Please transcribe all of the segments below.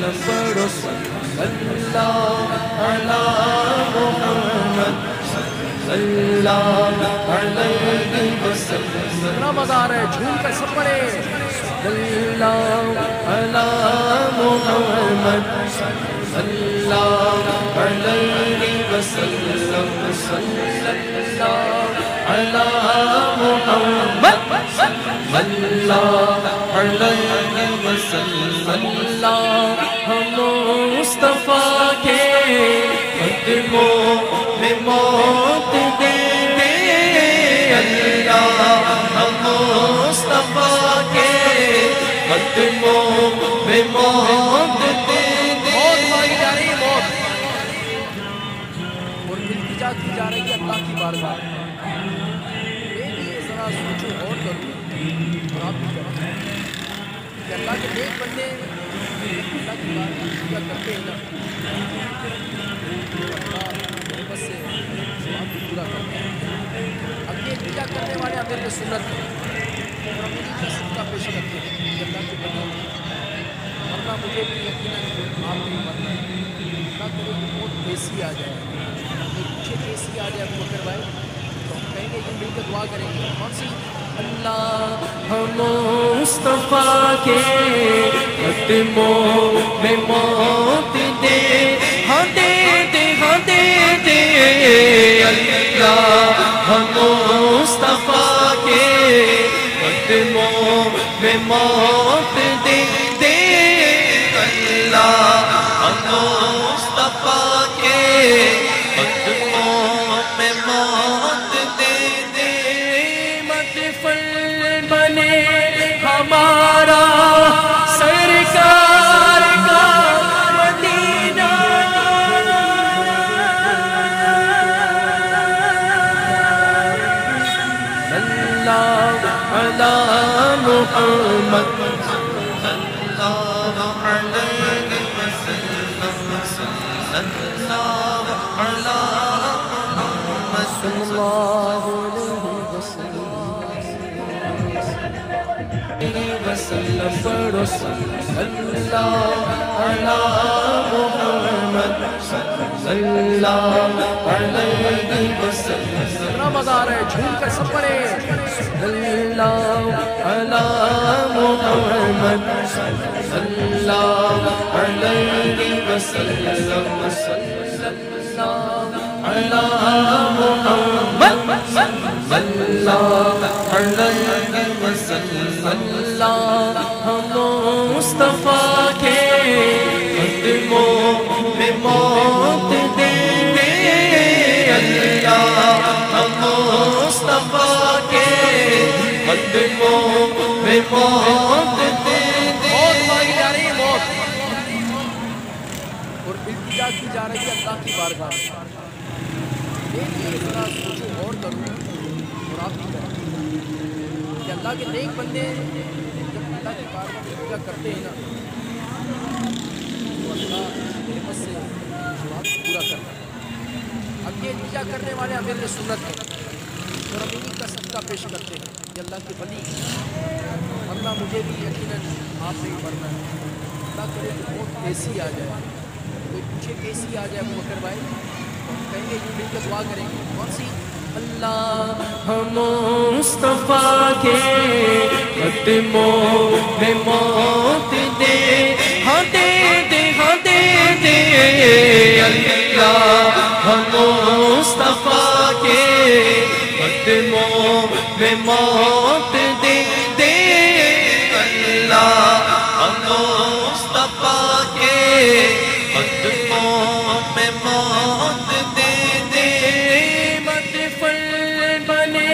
وسلم پڑھو اللہ علی محمد اللہ علیہ وسلم. اتنا مزہ آ رہا ہے جھوم کر سب پڑھے اللہ علی محمد اللہ علیہ وسلم اللہ علی محمد اللہ علیہ وسلم. اللہ ہم مصطفیٰ کے قدموں میں موت دے دے. اللہ ہم مصطفیٰ کے قدموں میں موت دے دے. موت مانگی جا رہی ہے موت اور التجا کی جا رہی ہے اللہ کی بارگاہ. میں بھی ذرا سوچوں اور کروں اور آپ بھی کریں کہ اللہ کے نیک بندے اللہ کی بارگاہ کیا کرتے ہیں نا اللہ بس سے آپ بھی پورا کرتے ہیں. اب یہ التجا کرنے والے امیر میں سنت اور ہم انہیں کا صدقہ پیش کرتے ہیں کہ اللہ کے بندے ورنہ مجھے بھی یقیناً آپ نہیں مرنا ہے. اللہ کرے کہ بہت ایسی آ جائے پیچھے ایسی آ جائے ابو بکر بھائی تو ہم کہیں گے یہ مل کے دعا کریں گے. کون سی؟ اللہ ہم مصطفیٰ کے قدموں میں موت دے ہاں دے دے ہاں دے دے. اللہ ہم مصطفیٰ کے قدموں میں موت دے دے. اللہ ہم مصطفیٰ کے قدموں میں موت دے دے. مدفن بنے ہمارا سرکار کا مدینہ. اللہ علی محمد اللہ علیہ وسلم اللہ علی محمد صلی اللہ علیہ وسلم پڑھو اللہ علی محمد اللہ علیہ وسلم. اتنا مزہ آ رہا ہے جھوم کر سب پڑھے اللہ علی محمد اللہ علیہ وسلم اللہ علی محمد اللہ علیہ وسلم. اللہ ہم مصطفیٰ کے قدموں میں موت دے دے. اللہ ہم مصطفیٰ کے قدموں میں موت دے دے. موت مانگی جا رہی ہے موت اور التجا کی جا رہی ہے اللہ کی بارگاہ. میں بھی ذرا سوچوں اور کروں اور آپ بھی کریں کہ اللہ کے نیک بندے جب اللہ کی بارگاہ میں التجا کرتے ہیں نا تو اللہ رحمت سے جواب پورا کرتا ہے. اب یہ التجا کرنے والے امیر میں سنت ہے اور ہم انہیں کا صدقہ پیش کرتے ہیں کہ اللہ کے ولی ورنہ مجھے بھی یقیناً آپ نہیں مرنا ہے. اللہ کرے کہ بہت ایسی آ جائے کوئی پوچھے کیسی آ جائے ابو بکر بھائی تو ہم کہیں گے یہ مل کے دعا کریں گے. کون سی؟ اللہ ہم مصطفیٰ کے قدموں میں موت دے ہاں دے دے ہاں دے دے. اللہ ہم مصطفیٰ کے قدموں میں موت دے دے. اللہ ہم مصطفیٰ کے قدموں میں موت دے دے. مدفن بنے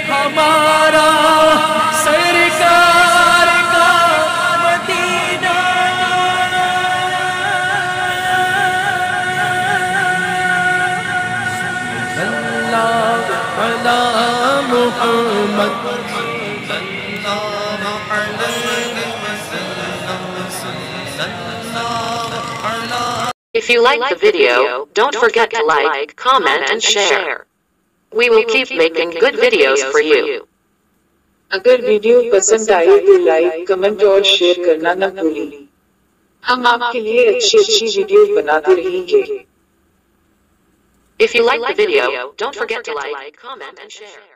ہمارا سرکار کا مدینہ. اللہ علی محمد اللہ علیہ وسلم. If you like the video, don't forget to like, comment and share. We will keep making good videos for you. اگر ویڈیو پسند آئے تو لائک، کمنٹ اور شیئر کرنا نہ بھولیں. ہم آپ کے لیے اچھی اچھی ویڈیو بناتے رہیں گے. If you like the video, don't forget to like, comment, and share.